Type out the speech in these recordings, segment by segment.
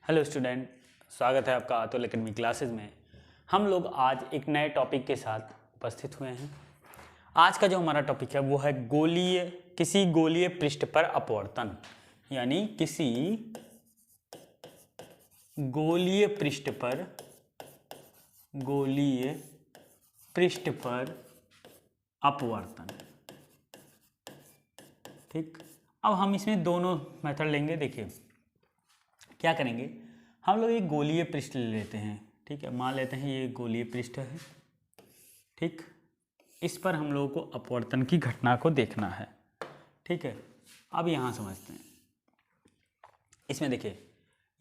Hello student, स्वागत है आपका अतुल एकेडमी क्लासेज में। हम लोग आज एक नए टॉपिक के साथ उपस्थित हुए हैं। आज का जो हमारा टॉपिक है वो है किसी गोलीय पृष्ठ पर अपवर्तन, यानी किसी गोलीय पृष्ठ पर अपवर्तन। ठीक, अब हम इसमें दोनों मेथड लेंगे। देखिए क्या करेंगे, हम लोग एक गोलीय पृष्ठ ले लेते हैं। ठीक है, मान लेते हैं ये गोलीय पृष्ठ है। ठीक, इस पर हम लोगों को अपवर्तन की घटना को देखना है। ठीक है, अब यहाँ समझते हैं। इसमें देखिए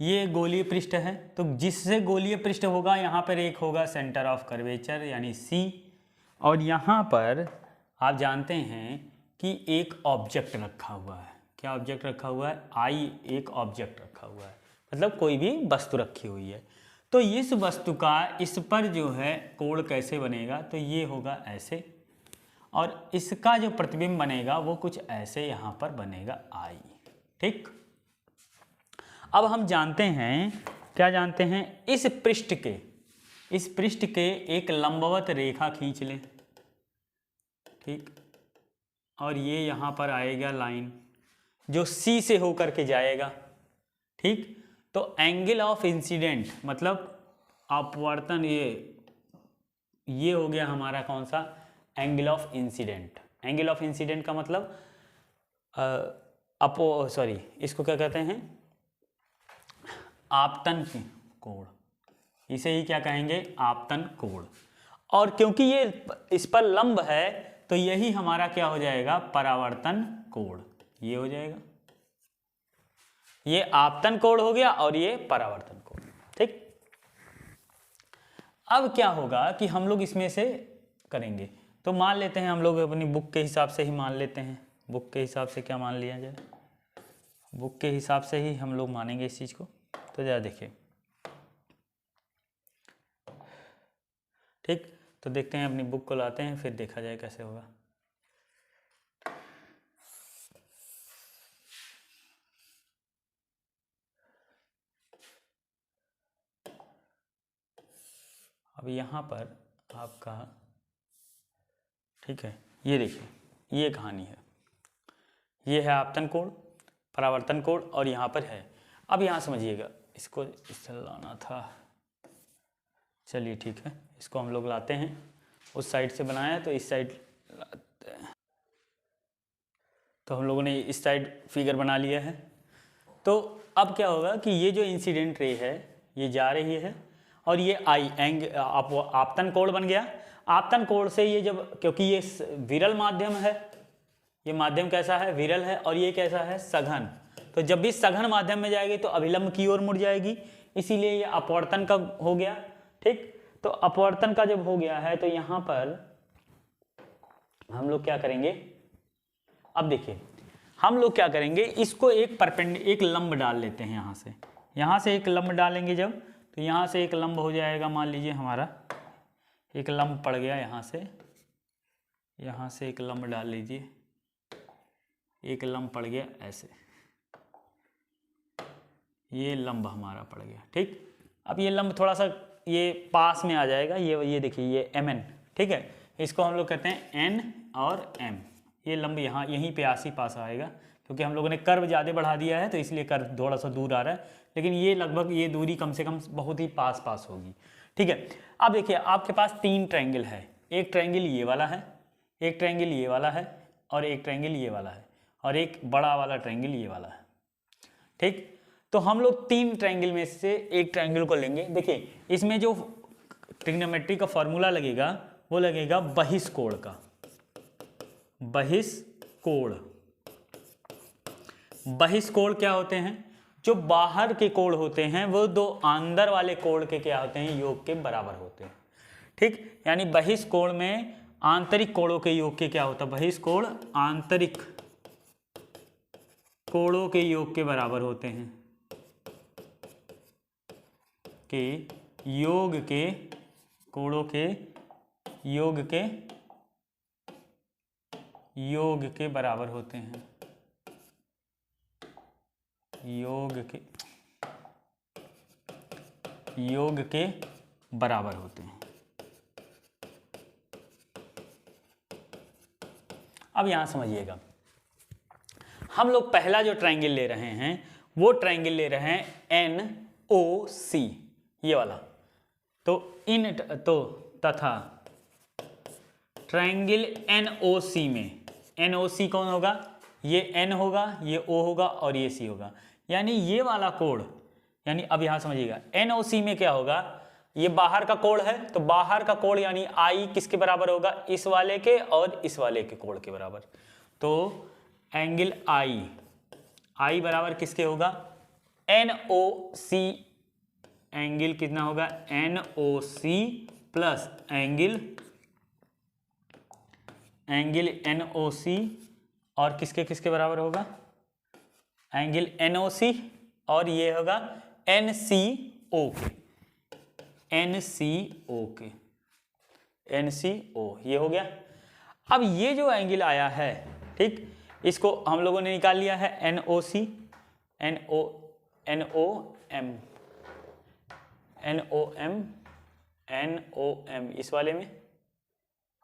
ये गोलीय पृष्ठ है, तो जिससे गोलीय पृष्ठ होगा यहाँ पर एक होगा सेंटर ऑफ कर्वेचर यानी सी, और यहाँ पर आप जानते हैं कि एक ऑब्जेक्ट रखा हुआ है। क्या ऑब्जेक्ट रखा हुआ है? आई एक ऑब्जेक्ट रखा हुआ है, मतलब कोई भी वस्तु रखी हुई है। तो इस वस्तु का इस पर जो है कोण कैसे बनेगा, तो ये होगा ऐसे, और इसका जो प्रतिबिंब बनेगा वो कुछ ऐसे यहाँ पर बनेगा आई। ठीक, अब हम जानते हैं, क्या जानते हैं, इस पृष्ठ के एक लंबवत रेखा खींच लें। ठीक, और ये यहाँ पर आएगा लाइन जो सी से होकर के जाएगा। ठीक, तो एंगल ऑफ इंसिडेंट मतलब अपवर्तन, ये हो गया हमारा कौन सा? Angle of incident. Angle of incident का मतलब इसको क्या कहते हैं? आपतन कोण। इसे ही क्या कहेंगे? आपतन कोण। और क्योंकि ये इस पर लंब है तो यही हमारा क्या हो जाएगा? परावर्तन कोण। ये हो जाएगा, ये आपतन कोण हो गया और ये परावर्तन कोण। ठीक, अब क्या होगा कि हम लोग इसमें से करेंगे, तो मान लेते हैं हम लोग अपनी बुक के हिसाब से ही मान लेते हैं। बुक के हिसाब से क्या मान लिया जाए? बुक के हिसाब से ही हम लोग मानेंगे इस चीज़ को। तो जरा देखिए, ठीक, तो देखते हैं, अपनी बुक को लाते हैं, फिर देखा जाए कैसे होगा। अब यहाँ पर आपका, ठीक है, ये देखिए, ये कहानी है, ये है आपतन कोण, परावर्तन कोण, और यहाँ पर है। अब यहाँ समझिएगा, इसको इस तरह लाना था। चलिए ठीक है, इसको हम लोग लाते हैं, उस साइड से बनाया तो इस साइड लाते हैं। तो हम लोगों ने इस साइड फिगर बना लिया है। तो अब क्या होगा कि ये जो इंसिडेंट रे है ये जा रही है, और ये आपतन कोण बन गया। आपतन कोण से ये जब, क्योंकि ये विरल माध्यम है, ये माध्यम कैसा है? विरल है, और ये कैसा है? सघन। तो जब भी सघन माध्यम में जाएगी तो अभिलंब की ओर मुड़ जाएगी, इसीलिए ये अपवर्तन का हो गया। ठीक, तो अपवर्तन का जब हो गया है तो यहाँ पर हम लोग क्या करेंगे? अब देखिए हम लोग क्या करेंगे, इसको एक लंब डाल लेते हैं। यहाँ से एक लंब डालेंगे जब, तो यहाँ से एक लंब हो जाएगा, मान लीजिए हमारा एक लंब पड़ गया यहाँ से एक लंब डाल लीजिए, एक लंब पड़ गया ऐसे, ये लंब हमारा पड़ गया। ठीक, अब ये लंब थोड़ा सा ये पास में आ जाएगा, ये देखिए, ये mn। ठीक है, इसको हम लोग कहते हैं n और m। ये लंब यहाँ यहीं पे पास आएगा, क्योंकि हम लोगों ने कर्व ज़्यादा बढ़ा दिया है तो इसलिए कर्व थोड़ा सा दूर आ रहा है, लेकिन ये लगभग ये दूरी कम से कम बहुत ही पास होगी। ठीक है, अब देखिए आपके पास 3 ट्रायंगल है। एक ट्रायंगल ये वाला है, एक ट्रायंगल ये वाला है, और एक ट्रायंगल ये वाला है, और एक बड़ा वाला ट्रायंगल ये वाला है। ठीक, तो हम लोग 3 ट्रायंगल में से एक ट्रायंगल को लेंगे। देखिए इसमें जो ट्रिग्नोमेट्री का फॉर्मूला लगेगा वो लगेगा बहिष्कोण का। बहिष्कोण क्या होते हैं? जो बाहर के कोण होते हैं वो दो अंदर वाले कोण के क्या होते हैं? योग के बराबर होते हैं। ठीक, यानी बहिष्कोण में आंतरिक कोणों के योग के क्या होता है? बहिष्कोण आंतरिक कोणों के योग के बराबर होते हैं, के योग के कोणों के योग के बराबर होते हैं, योग के योग के बराबर होते हैं। अब यहां समझिएगा, हम लोग पहला जो ट्रायंगल ले रहे हैं वो ट्रायंगल ले रहे हैं NOC, ये वाला। तो तथा ट्रायंगल NOC में, NOC कौन होगा, ये N होगा, ये O होगा और ये C होगा, यानी ये वाला कोण, यानी अब यहां समझिएगा NOC में क्या होगा, ये बाहर का कोण है, तो बाहर का कोण यानी I किसके बराबर होगा, इस वाले के और इस वाले के कोण के बराबर। तो एंगल I बराबर किसके होगा, NOC, एंगल कितना होगा, NOC प्लस एंगल NOC और किसके किसके बराबर होगा, एंगल NOC और ये होगा NCO के, NCO ये हो गया। अब ये जो एंगल आया है, ठीक, इसको हम लोगों ने निकाल लिया है NOC, NOM इस वाले में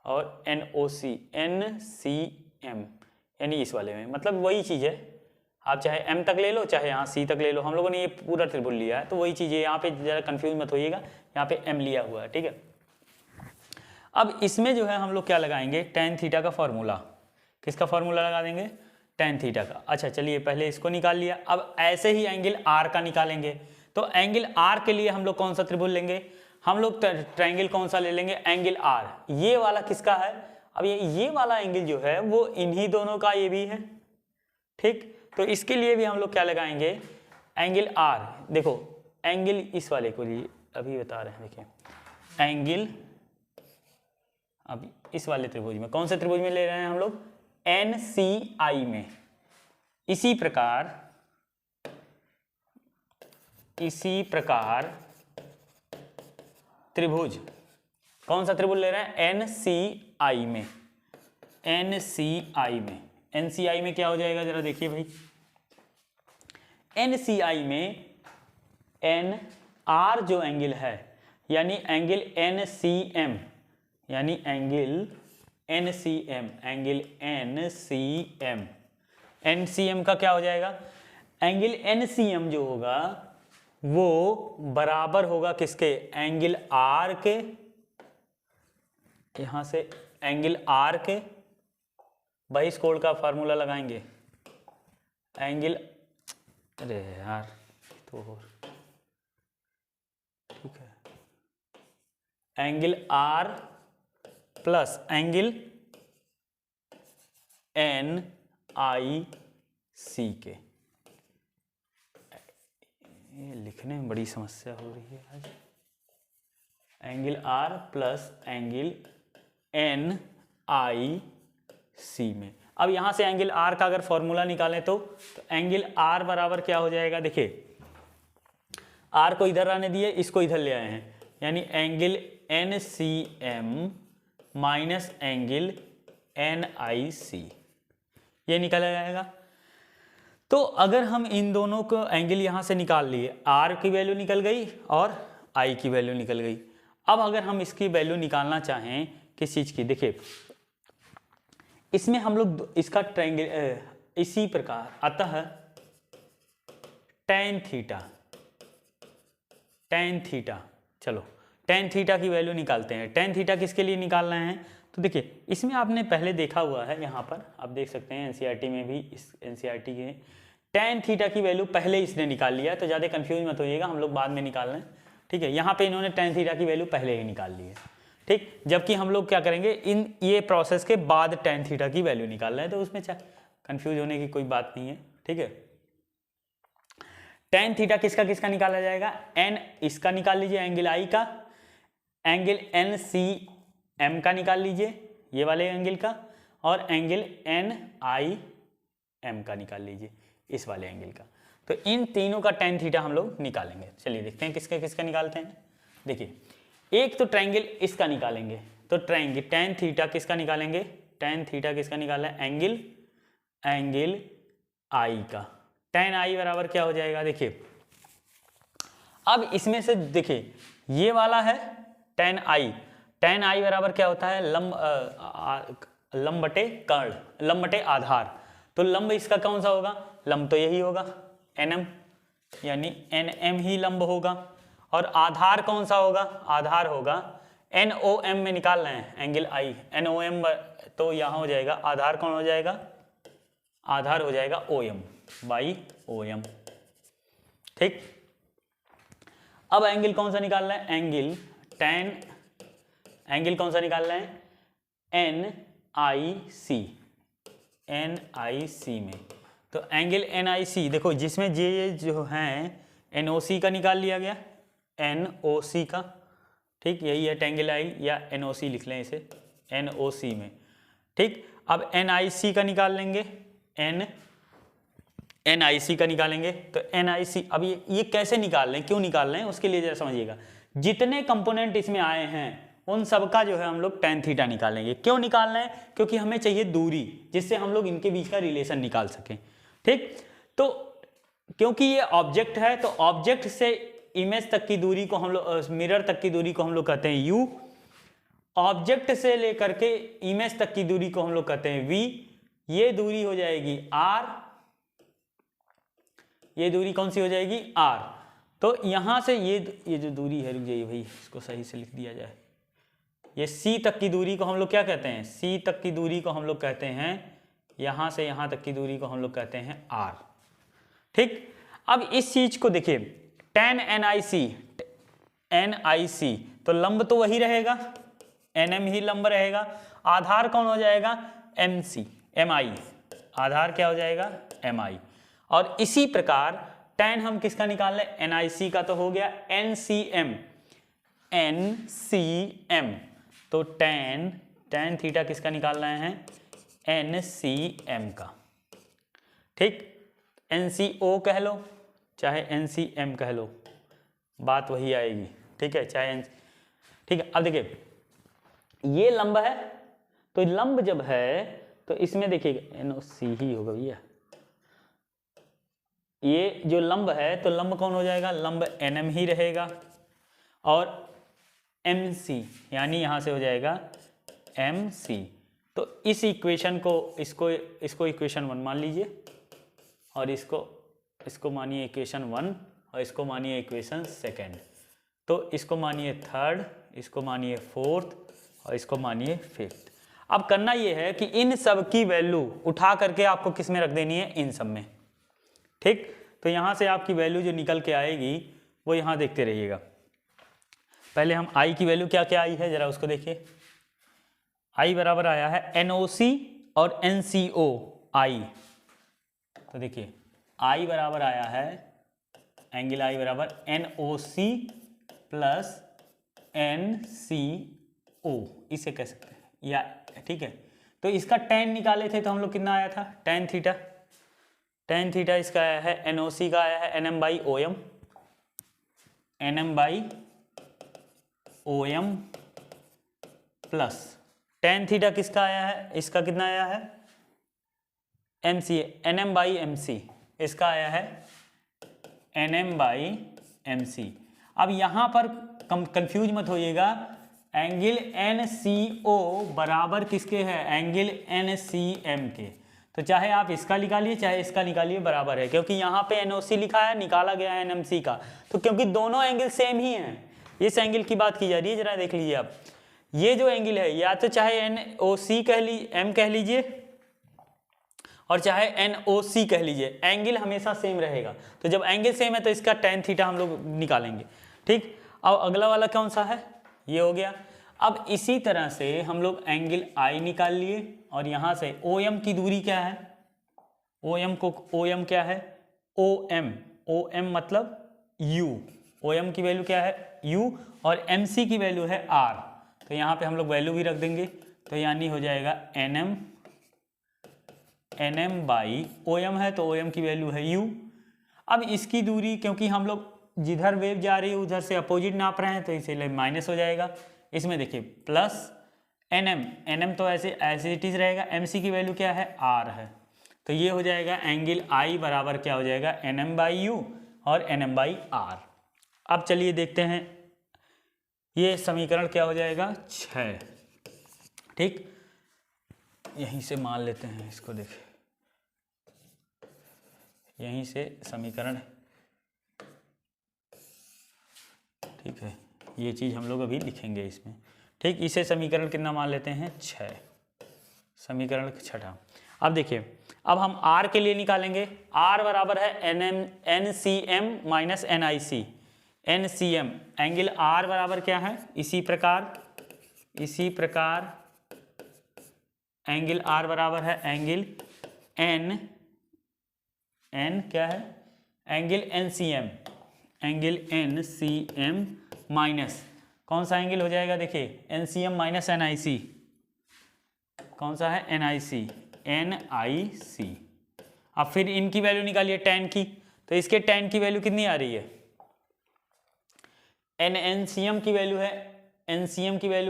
और NOC NCM यानी इस वाले में, मतलब वही चीज़ है, आप चाहे M तक ले लो चाहे यहाँ C तक ले लो, हम लोगों ने ये पूरा त्रिभुज लिया है, तो वही चीज़ है, यहाँ पे ज़रा कंफ्यूज मत होइएगा, यहाँ पे M लिया हुआ है, ठीक है। अब इसमें जो है हम लोग क्या लगाएंगे, tan थीटा का फॉर्मूला, किसका फॉर्मूला लगा देंगे, tan थीटा का। अच्छा चलिए पहले इसको निकाल लिया, अब ऐसे ही एंगल R का निकालेंगे। तो एंगल R के लिए हम लोग कौन सा त्रिभुज लेंगे, हम लोग ट्रायंगल कौन सा ले लेंगे, एंगल R, ये वाला किसका है, अब ये वाला एंगल जो है वो इन्हीं दोनों का ये भी है, ठीक। तो इसके लिए भी हम लोग क्या लगाएंगे, एंगल R, देखो एंगल इस वाले को लिए अभी बता रहे हैं, देखिए एंगल अब इस वाले त्रिभुज में, कौन से त्रिभुज में ले रहे हैं हम लोग, NCI में। इसी प्रकार त्रिभुज, कौन सा त्रिभुज ले रहे हैं, NCI में, NCI में क्या हो जाएगा जरा देखिए भाई, NCI में NR जो एंगल है, यानी एंगल NCM, यानी एंगल NCM का क्या हो जाएगा, एंगल NCM जो होगा वो बराबर होगा किसके, एंगल R के, यहां से एंगल R के, बहिष कोण का फार्मूला लगाएंगे, एंगल, अरे यार तो ठीक है, angle R plus angle NIC के, ये लिखने में बड़ी समस्या हो रही है आज, angle R plus angle NIC में। अब यहां से एंगल R का अगर फॉर्मूला निकालें तो एंगल R बराबर क्या हो जाएगा, देखिए R को इधर आने दिए, इसको इधर ले आए हैं, यानी angle NCM minus angle NIC, ये निकल जाएगा। तो अगर हम इन दोनों को एंगल यहां से निकाल लिए, R की वैल्यू निकल गई और I की वैल्यू निकल गई। अब अगर हम इसकी वैल्यू निकालना चाहें किस चीज की, देखिए इसमें हम लोग इसका ट्रायंगल इसी प्रकार, अतः tan थीटा, चलो tan थीटा की वैल्यू निकालते हैं। tan थीटा किसके लिए निकालना है, तो देखिए इसमें आपने पहले देखा हुआ है, यहाँ पर आप देख सकते हैं NCERT में भी, इस NCERT के tan थीटा की वैल्यू पहले इसने निकाल लिया, तो ज़्यादा कंफ्यूज मत होइएगा, हम लोग बाद में निकाल रहे हैं, ठीक है। यहाँ पे इन्होंने tan थीटा की वैल्यू पहले ही निकाल ली है, ठीक, जबकि हम लोग क्या करेंगे, ये प्रोसेस के बाद tan थीटा की वैल्यू निकाल रहे हैं, तो उसमें कंफ्यूज होने की कोई बात नहीं है, ठीक है। tan थीटा किसका किसका निकाला जाएगा, n इसका निकाल लीजिए एंगल I का, एंगल NCM का निकाल लीजिए ये वाले एंगल का, और एंगल NIM का निकाल लीजिए इस वाले एंगल का। तो इन तीनों का tan थीटा हम लोग निकालेंगे। चलिए देखते हैं किसका किसका निकालते हैं। देखिए एक तो ट्रायंगल इसका निकालेंगे, तो ट्रायंगल tan थीटा किसका निकालेंगे, tan थीटा किसका निकालना है, एंगल I का। tan I बराबर क्या हो जाएगा, देखिए अब इसमें से देखिए ये वाला है tan i, tan i बराबर क्या होता है, लंब बटे कर्ण, लंब बटे आधार। तो लंब इसका कौन सा होगा, लंब तो यही होगा nm, यानी nm ही लंब होगा। और आधार कौन सा होगा, आधार होगा NOM में निकाल रहे हैं एंगल I, NOM, तो यहाँ हो जाएगा आधार कौन हो जाएगा, आधार हो जाएगा OM बाई OM। ठीक, अब एंगल कौन सा निकाल रहे हैं, एंगल tan, एंगल कौन सा निकाल रहे हैं, NIC में। तो एंगल NIC देखो जिसमें ये जो है NOC का निकाल लिया गया, NOC का, ठीक, यही है टेंगल आई या NOC लिख लें इसे, NOC में। ठीक, अब NIC का निकाल लेंगे, NIC का निकालेंगे। तो NIC अब ये कैसे निकाल लें, क्यों निकाल लें, उसके लिए जरा समझिएगा। जितने कंपोनेंट इसमें आए हैं उन सबका जो है हम लोग tan थीटा निकालेंगे। क्यों निकाल रहे हैं, क्योंकि हमें चाहिए दूरी, जिससे हम लोग इनके बीच का रिलेशन निकाल सकें। ठीक, तो क्योंकि ये ऑब्जेक्ट है तो ऑब्जेक्ट से इमेज तक की दूरी को हम लोग, मिरर तक की दूरी को हम लोग कहते हैं u, ऑब्जेक्ट से लेकर के इमेज तक की दूरी को हम लोग कहते हैं v, ये दूरी हो जाएगी r, ये दूरी कौन सी हो जाएगी r। तो यहां से ये जो दूरी है, रुक जाइए भाई इसको सही से लिख दिया जाए, ये c तक की दूरी को हम लोग क्या कहते हैं, c तक की दूरी को हम लोग कहते हैं, यहां से यहां तक की दूरी को हम लोग कहते हैं r। ठीक, अब इस चीज को देखिए tan NIC, तो लंब तो वही रहेगा, NM ही लंब रहेगा, आधार कौन हो जाएगा, MI, आधार क्या हो जाएगा, MI। और इसी प्रकार tan हम किसका निकाल रहे, NIC का तो हो गया, NCM, तो tan थीटा किसका निकाल रहे हैं, NCM का। ठीक, NCO कह लो चाहे NCM कह लो, बात वही आएगी। ठीक है, चाहे ठीक है। अब देखिए ये लंब है, तो लंब जब है तो इसमें देखिए NOC ही होगा भैया, ये जो लंब है तो लंब कौन हो जाएगा, लंब NM ही रहेगा, और MC यानी यहां से हो जाएगा MC। तो इस इक्वेशन को, इसको इक्वेशन 1 मान लीजिए, और इसको मानिए इक्वेशन 1, और इसको मानिए इक्वेशन 2, तो इसको मानिए 3rd, इसको मानिए 4th, और इसको मानिए 5th। अब करना ये है कि इन सब की वैल्यू उठा करके आपको किस में रख देनी है, इन सब में। ठीक, तो यहां से आपकी वैल्यू जो निकल के आएगी वो यहां देखते रहिएगा। पहले हम i की वैल्यू क्या क्या आई है जरा उसको देखिए। i बराबर आया है NOC और NCO i, तो देखिए i बराबर आया है, एंगल i बराबर NOC प्लस NCO, इसे कह सकते हैं या, ठीक है। तो इसका tan निकाले थे तो हम लोग कितना आया था, tan थीटा इसका आया है, NOC का आया है NM by OM plus tan theta किसका आया है, इसका कितना आया है, NM बाई MC, इसका आया है NM बाई MC। अब यहां पर कंफ्यूज मत होइएगा, एंगल NCO बराबर किसके है, एंगल NCM के। तो चाहे आप इसका निकालिए चाहे इसका निकालिए, बराबर है, क्योंकि यहाँ पे NOC लिखा है, निकाला गया है NMC का, तो क्योंकि दोनों एंगल सेम ही हैं। इस एंगल की बात की जा रही है, जरा देख लीजिए आप, ये जो एंगल है या तो चाहे NOC M कह लीजिए और चाहे NOC कह लीजिए, एंगल हमेशा सेम रहेगा। तो जब एंगल सेम है तो इसका tan थीटा हम लोग निकालेंगे। ठीक, अब अगला वाला कौन सा है, ये हो गया। अब इसी तरह से हम लोग एंगल I निकाल लिए, और यहाँ से OM की दूरी क्या है, OM क्या है, OM मतलब U, OM की वैल्यू क्या है U, और MC की वैल्यू है R। तो यहाँ पे हम लोग वैल्यू भी रख देंगे, तो यानी हो जाएगा NM बाई OM है, तो OM की वैल्यू है U। अब इसकी दूरी, क्योंकि हम लोग जिधर वेव जा रही है उधर से अपोजिट नाप रहे हैं, तो इसीलिए माइनस हो जाएगा। इसमें देखिए प्लस NM तो ऐसे इट इज रहेगा, MC की वैल्यू क्या है, R है, तो ये हो जाएगा एंगल I बराबर क्या हो जाएगा, NM बाई U और NM बाई R। अब चलिए देखते हैं, ये समीकरण क्या हो जाएगा 6। ठीक, यहीं से मान लेते हैं इसको, देखिए यहीं से समीकरण, ठीक है, ये चीज़ हम लोग अभी लिखेंगे इसमें। ठीक, इसे समीकरण कितना मान लेते हैं 6, समीकरण 6। अब देखिए, अब हम r के लिए निकालेंगे। r बराबर है NCM minus NIC। NCM angle r बराबर क्या है, इसी प्रकार एंगल r बराबर है एंगल n क्या है, एंगल NCM माइनस कौन सा एंगल हो जाएगा, देखिए NCM माइनस NIC, कौन सा है NIC। अब फिर इनकी वैल्यू निकालिए tan की, तो इसके tan की वैल्यू कितनी आ रही है, NCM की वैल्यू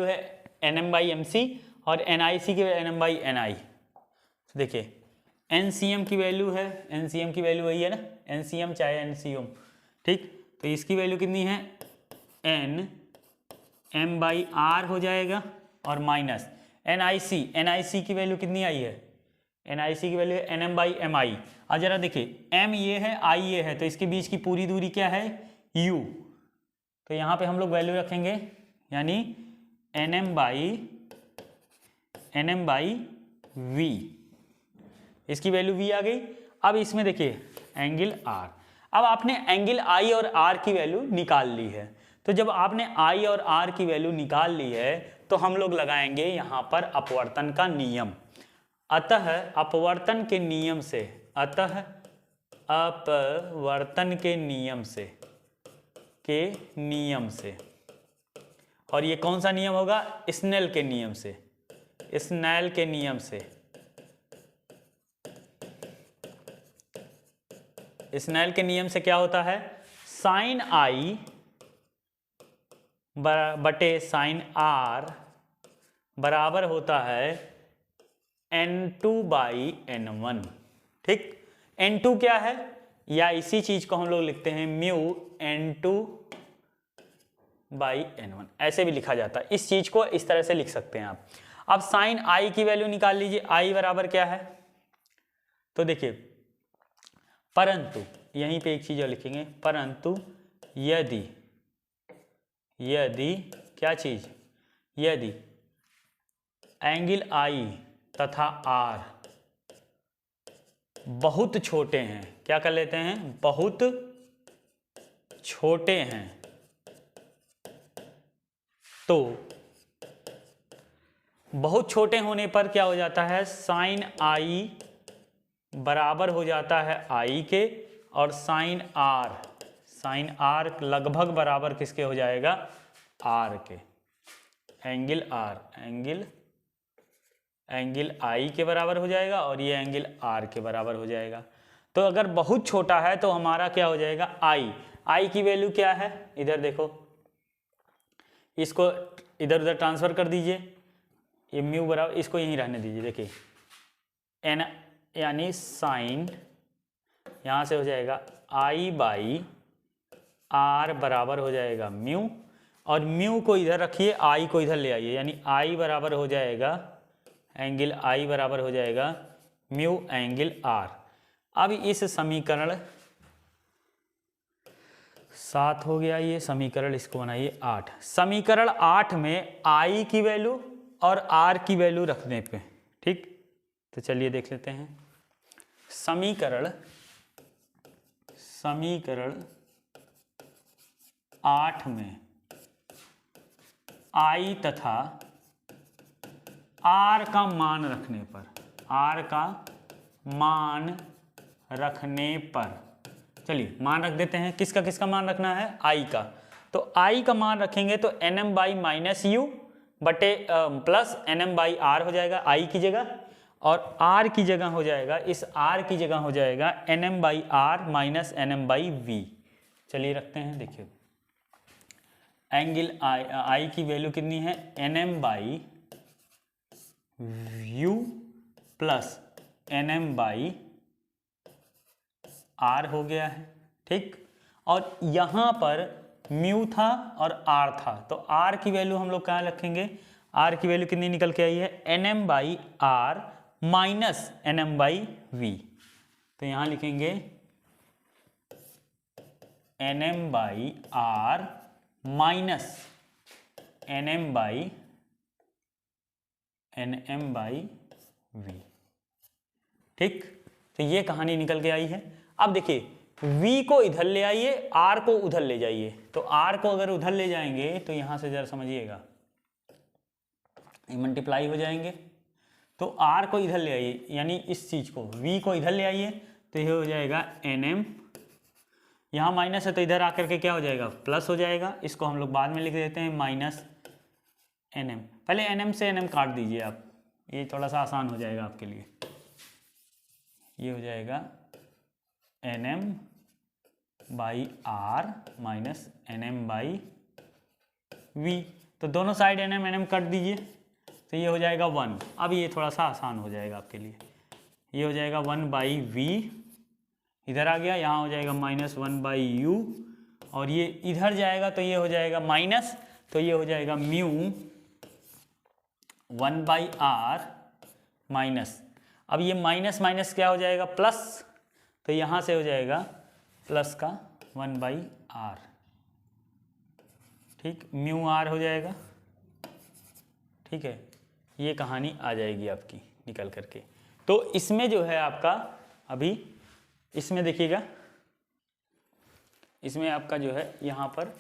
है NM/MC और NIC की NM/NI। तो देखिए NCM की वैल्यू वही है ना, NCM चाहे NCM। ठीक, तो इसकी वैल्यू कितनी है, NM/R हो जाएगा और माइनस NIC की वैल्यू कितनी आई है, NIC की वैल्यू है NM/MI। और जरा देखिए M ये है, I ये है, तो इसके बीच की पूरी दूरी क्या है, U। तो यहाँ पे हम लोग वैल्यू रखेंगे, यानी NM/V, इसकी वैल्यू V आ गई। अब इसमें देखिए एंगल R, अब आपने एंगल I और R की वैल्यू निकाल ली है। तो जब आपने I और R की वैल्यू निकाल ली है तो हम लोग लगाएंगे यहाँ पर अपवर्तन का नियम। अतः अपवर्तन के नियम से और ये कौन सा नियम होगा, स्नेल के नियम से क्या होता है, साइन I बटे साइन R बराबर होता है N2/N1। ठीक, N2 क्या है, या इसी चीज को हम लोग लिखते हैं म्यू N2/N1, ऐसे भी लिखा जाता है। इस चीज को इस तरह से लिख सकते हैं आप। अब साइन I की वैल्यू निकाल लीजिए, I बराबर क्या है, तो देखिए परंतु यहीं पे एक चीज और लिखेंगे, परंतु यदि क्या चीज, यदि एंगल I तथा R बहुत छोटे हैं, क्या कर लेते हैं, बहुत छोटे हैं, तो बहुत छोटे होने पर क्या हो जाता है, साइन I बराबर हो जाता है I के, और साइन R लगभग बराबर किसके हो जाएगा, R के, एंगल I के बराबर हो जाएगा और ये एंगल R के बराबर हो जाएगा। तो अगर बहुत छोटा है तो हमारा क्या हो जाएगा, I की वैल्यू क्या है, इधर देखो, इसको इधर उधर ट्रांसफर कर दीजिए, ये म्यू बराबर, इसको यहीं रहने दीजिए, देखिए n यानी साइन यहाँ से हो जाएगा I/R बराबर हो जाएगा म्यू, और म्यू को इधर रखिए, I को इधर ले आइए, यानी I बराबर हो जाएगा, एंगल I बराबर हो जाएगा म्यू एंगल R। अब इस समीकरण 7 हो गया ये समीकरण, इसको बनाइए 8। समीकरण 8 में I की वैल्यू और R की वैल्यू रखने पे, ठीक, तो चलिए देख लेते हैं। समीकरण 8 में I तथा R का मान रखने पर, चलिए मान रख देते हैं, किसका मान रखना है, I का। तो I का मान रखेंगे तो NM/-U बटे प्लस NM/R हो जाएगा I की जगह, और R की जगह हो जाएगा, इस R की जगह हो जाएगा NM/R माइनस NM/V। चलिए रखते हैं, देखिए एंगल I की वैल्यू कितनी है, NM/U प्लस NM/R हो गया है, ठीक। और यहाँ पर म्यू था और आर था, तो आर की वैल्यू हम लोग कहाँ रखेंगे, आर की वैल्यू कितनी निकल के आई है, n m by r minus n m by v. तो यहाँ लिखेंगे n m by r minus n m by v. ठीक, तो ये कहानी निकल के आई है। अब देखिए v को इधर ले आइए, r को उधर ले जाइए। तो r को अगर उधर ले जाएंगे तो यहां से जरा समझिएगा, ये मल्टीप्लाई हो जाएंगे। तो r को इधर ले आइए, यानी इस चीज को v को इधर ले आइए, तो ये हो जाएगा nm, यहाँ माइनस है तो इधर आकर के क्या हो जाएगा, प्लस हो जाएगा। इसको हम लोग बाद में लिख देते हैं माइनस nm। पहले nm से nm काट दीजिए आप, ये थोड़ा सा आसान हो जाएगा आपके लिए। ये हो जाएगा nm by r minus nm by v। तो दोनों साइड nm कट दीजिए, तो ये हो जाएगा 1। अब ये थोड़ा सा आसान हो जाएगा आपके लिए। ये हो जाएगा 1 बाई वी, इधर आ गया, यहाँ हो जाएगा माइनस 1 बाई यू, और ये इधर जाएगा तो ये हो जाएगा माइनस, तो ये हो जाएगा म्यू 1 बाई आर माइनस, अब ये माइनस माइनस क्या हो जाएगा, प्लस, तो यहाँ से हो जाएगा प्लस का 1 बाई आर। ठीक, म्यू आर हो जाएगा। ठीक है, ये कहानी आ जाएगी आपकी निकल करके। तो इसमें जो है आपका, अभी इसमें देखिएगा, इसमें आपका जो है यहाँ पर,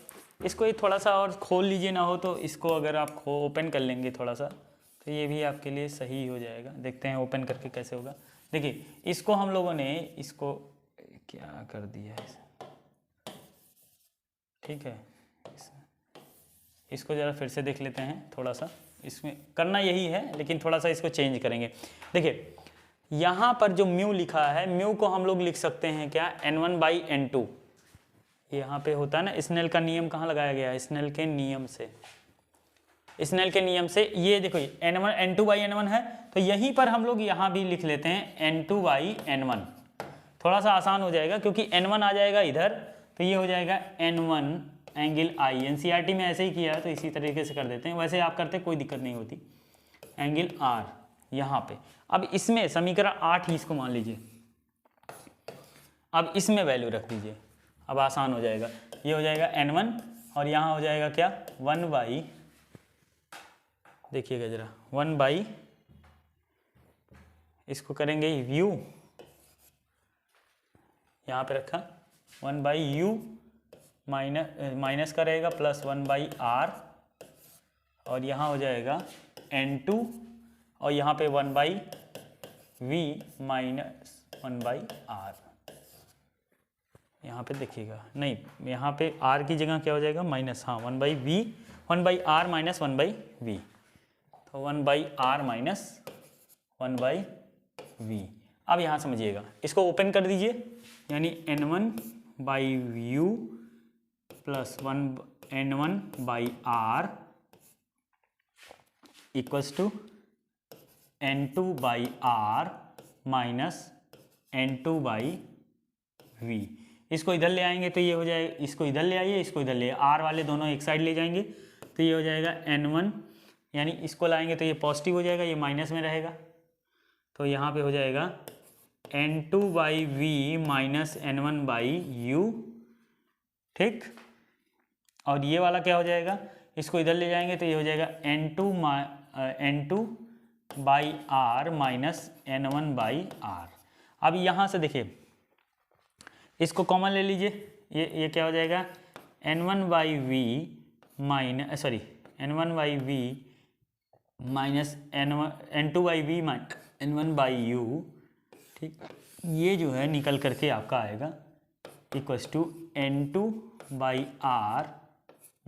इसको ये थोड़ा सा और खोल लीजिए, ना हो तो इसको अगर आप ओपन कर लेंगे थोड़ा सा, तो ये भी आपके लिए सही हो जाएगा। देखते हैं ओपन करके कैसे होगा। देखिए इसको हम लोगों ने इसको क्या कर दिया है, ठीक है, इसको ज़रा फिर से देख लेते हैं थोड़ा सा। इसमें करना यही है, लेकिन थोड़ा सा इसको चेंज करेंगे। देखिए यहाँ पर जो म्यू लिखा है, म्यू को हम लोग लिख सकते हैं क्या, n1 बाई n2। यहाँ पे होता है ना, स्नेल का नियम कहाँ लगाया गया है, स्नेल के नियम से, स्नेल के नियम से। ये देखो n1 n2 बाई n1 है, तो यहीं पर हम लोग यहाँ भी लिख लेते हैं n2 बाई n1। थोड़ा सा आसान हो जाएगा क्योंकि n1 आ जाएगा इधर, तो ये हो जाएगा n1 एंगल आई। एनसीईआरटी में ऐसे ही किया है तो इसी तरीके से कर देते हैं, वैसे आप करते कोई दिक्कत नहीं होती। एंगल आर यहाँ पे, अब इसमें समीकरण 8 ही इसको मान लीजिए, अब इसमें वैल्यू रख दीजिए, अब आसान हो जाएगा। ये हो जाएगा n1 और यहाँ हो जाएगा क्या, 1 बाई, देखिएगा जरा, 1 बाई, इसको करेंगे व्यू, यहाँ पे रखा 1 बाई यू, माइनस का रहेगा प्लस 1 बाई आर, और यहाँ हो जाएगा n2, और यहाँ पे 1 by v minus 1 by r. यहाँ पे देखिएगा, नहीं यहाँ पे r की जगह क्या हो जाएगा, माइनस, हाँ 1 by v, 1 by r minus 1 by v, तो 1 by r minus 1 by v. अब यहाँ समझिएगा, इसको ओपन कर दीजिए, यानी n1 by u plus n1 by r equals to n2 by r minus n2 by v. इसको इधर ले आएंगे तो ये हो जाएगा, इसको इधर ले आइए, इसको इधर ले, आर वाले दोनों एक साइड ले जाएंगे तो ये हो जाएगा n1, यानी इसको लाएंगे तो ये पॉजिटिव हो जाएगा, ये माइनस में रहेगा, तो यहाँ पे हो जाएगा n2 by v minus n1 by u. ठीक, और ये वाला क्या हो जाएगा, इसको इधर ले जाएंगे तो ये हो जाएगा n2 by r minus n1 by r. अब यहाँ से देखिए, इसको कॉमन ले लीजिए, ये क्या हो जाएगा, n1 by v minus, sorry n1 by v minus n2 by v minus n1 by u. ठीक, ये जो है निकल करके आपका आएगा equals to n2 by r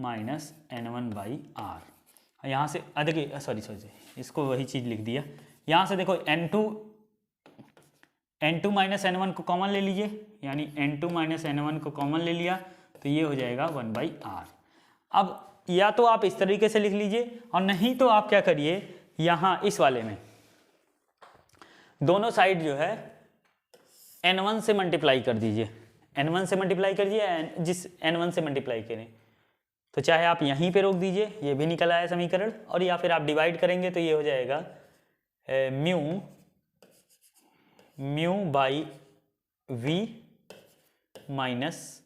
minus n1 by r. यहाँ से देखिए, सॉरी इसको वही चीज़ लिख दिया। यहाँ से देखो n2 माइनस n1 को कॉमन ले लीजिए, यानी n2 माइनस n1 को कॉमन ले लिया तो ये हो जाएगा 1 बाई आर। अब या तो आप इस तरीके से लिख लीजिए, और नहीं तो आप क्या करिए, यहाँ इस वाले में दोनों साइड जो है n1 से मल्टीप्लाई कर दीजिए, n1 से मल्टीप्लाई करिए, जिस n1 से मल्टीप्लाई करें तो चाहे आप यहीं पे रोक दीजिए, ये भी निकल आया समीकरण, और या फिर आप डिवाइड करेंगे तो ये हो जाएगा mu by v minus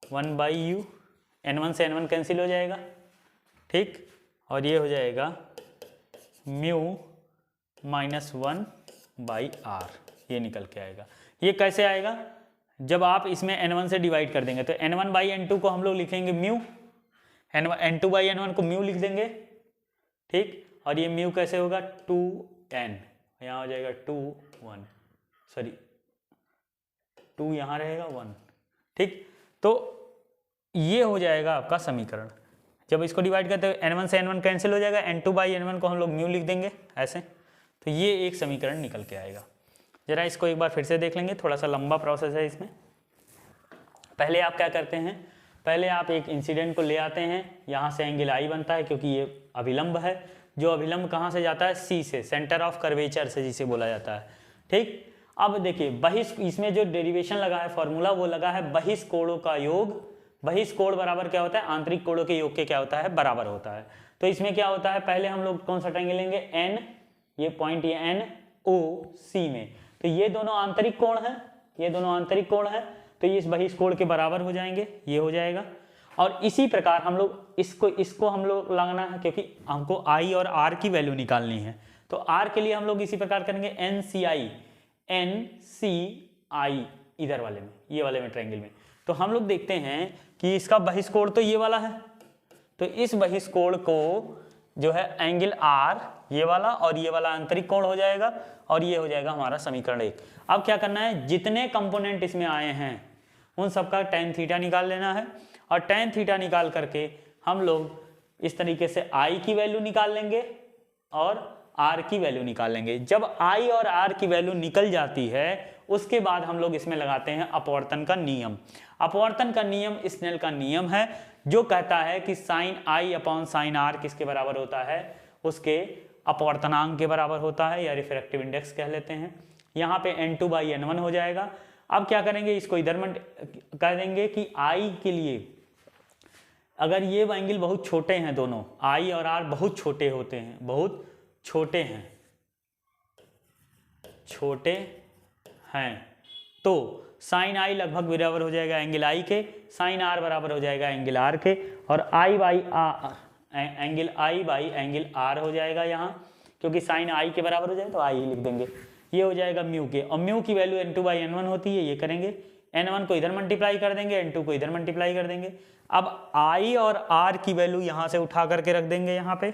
1/u, n1 से n1 कैंसिल हो जाएगा, ठीक, और ये हो जाएगा म्यू -1/r, ये निकल के आएगा। ये कैसे आएगा? जब आप इसमें n1 से डिवाइड कर देंगे तो n1/n2 को हम लोग लिखेंगे म्यू, n2/n1 को म्यू लिख देंगे, ठीक, और ये म्यू कैसे होगा 2n, यहाँ हो जाएगा 2 यहाँ रहेगा 1, ठीक। तो ये हो जाएगा आपका समीकरण। जब इसको डिवाइड करते हैं n1 से n1 कैंसिल हो जाएगा, n2/n1 को हम लोग म्यू लिख देंगे ऐसे, तो ये एक समीकरण निकल के आएगा। जरा इसको एक बार फिर से देख लेंगे, थोड़ा सा लंबा प्रोसेस है इसमें। पहले आप क्या करते हैं, पहले आप एक इंसिडेंट को ले आते हैं, यहाँ से एंगल आई बनता है क्योंकि ये अभिलंब है, जो अभिलंब कहाँ से जाता है, सी से, सेंटर ऑफ कर्वेचर से जिसे बोला जाता है, ठीक। अब देखिए बहिष, इसमें जो डेरिवेशन लगा है फॉर्मूला वो लगा है बहिष कोणों का योग। बहिष कोण बराबर क्या होता है, आंतरिक कोणों के योग के क्या होता है, बराबर होता है। तो इसमें क्या होता है, पहले हम लोग कौन सा ट्रायंगल लेंगे, एन, ये पॉइंट ये एन ओ सी में, तो ये दोनों आंतरिक कोण है, ये दोनों आंतरिक कोण है, तो ये इस बहिष कोण के बराबर हो जाएंगे, ये हो जाएगा। और इसी प्रकार हम लोग इसको हम लोग लगाना है, क्योंकि हमको आई और आर की वैल्यू निकालनी है। तो आर के लिए हम लोग इसी प्रकार करेंगे एन सी आई इधर वाले में, ये वाले में ट्रायंगल में। तो हम लोग देखते हैं कि इसका बहिष कोण तो ये वाला है, तो इस बहिष कोण को जो है एंगल आर, ये वाला और ये वाला आंतरिक कोण हो जाएगा, और ये हो जाएगा हमारा समीकरण 1। अब क्या करना है, जितने कंपोनेंट इसमें आए हैं उन सबका tan थीटा निकाल लेना है, और tan थीटा निकाल करके हम लोग इस तरीके से I की वैल्यू निकाल लेंगे और R की वैल्यू निकाल लेंगे। जब I और R की वैल्यू निकल जाती है उसके बाद हम लोग इसमें लगाते हैं अपवर्तन का नियम। अपवर्तन का नियम स्नेल का नियम है, जो कहता है कि sin I upon sin R किसके बराबर होता है, उसके अपवर्तनांक के बराबर होता है, या रिफ्रैक्टिव इंडेक्स कह लेते हैं। यहाँ पे n2/n1 हो जाएगा। अब क्या करेंगे, इसको इधर कह देंगे कि I के लिए अगर ये एंगल बहुत छोटे हैं, दोनों I और R बहुत छोटे होते हैं, बहुत छोटे हैं, तो sin I लगभग बराबर हो जाएगा एंगल I के, sin R बराबर हो जाएगा एंगल R के, और angle I by angle R हो जाएगा यहाँ, क्योंकि sin I के बराबर हो जाए तो I ही लिख देंगे। ये हो जाएगा म्यू के, और म्यू की वैल्यू n2/n1 होती है, ये करेंगे, n1 को इधर मल्टीप्लाई कर देंगे, n2 को इधर मल्टीप्लाई कर देंगे। अब I और R की वैल्यू यहाँ से उठा करके रख देंगे यहाँ पे,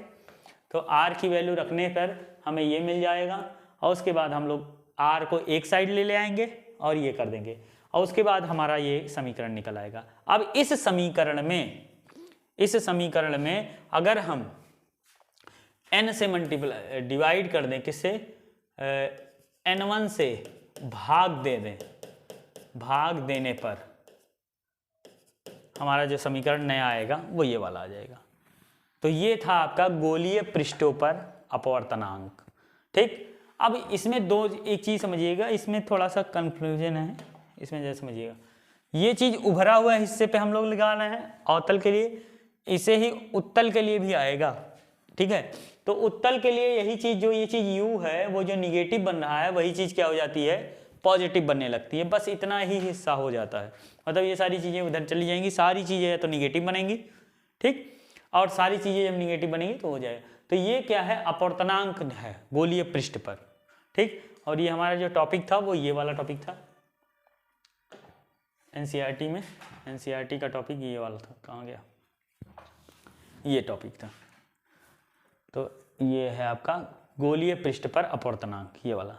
तो R की वैल्यू रखने पर हमें ये मिल जाएगा, और उसके बाद हम लोग R को एक साइड ले आएंगे और ये कर देंगे, और उसके बाद हमारा ये समीकरण निकल आएगा। अब इस समीकरण में अगर हम n से मल्टीप्लाई डिवाइड कर दें, किससे, n1 से भाग दे दें, भाग देने पर हमारा जो समीकरण नया आएगा वो ये वाला आ जाएगा। तो ये था आपका गोलीय पृष्ठों पर अपवर्तनांक, ठीक। अब इसमें एक चीज समझिएगा, इसमें थोड़ा सा कंफ्यूजन है, इसमें जैसे समझिएगा, ये चीज उभरा हुआ हिस्से पे हम लोग लगा रहे हैं अवतल के लिए, इसे ही उत्तल के लिए भी आएगा, ठीक है। तो उत्तल के लिए यही चीज, जो ये चीज u है वो जो निगेटिव बन रहा है वही चीज क्या हो जाती है, पॉजिटिव बनने लगती है, बस इतना ही हिस्सा हो जाता है। मतलब ये सारी चीजें उधर चली जाएंगी, सारी चीजें तो निगेटिव बनेंगी, ठीक, और सारी चीजें जब निगेटिव बनेंगी तो हो जाएगा। तो ये क्या है, अपवर्तनांक है गोलीय पृष्ठ पर, ठीक। और ये हमारा जो टॉपिक था वो ये वाला टॉपिक था एनसीईआरटी में, एनसीईआरटी का टॉपिक ये वाला था, कहाँ गया, ये टॉपिक था। तो ये है आपका गोलीय पृष्ठ पर अपवर्तनांक, ये वाला।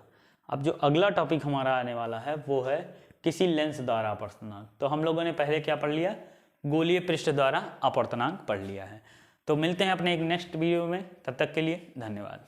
अब जो अगला टॉपिक हमारा आने वाला है वो है किसी लेंस द्वारा अपवर्तनांक। तो हम लोगों ने पहले क्या पढ़ लिया, गोलीय पृष्ठ द्वारा अपवर्तनांक पढ़ लिया है। तो मिलते हैं अपने एक नेक्स्ट वीडियो में, तब तक के लिए धन्यवाद।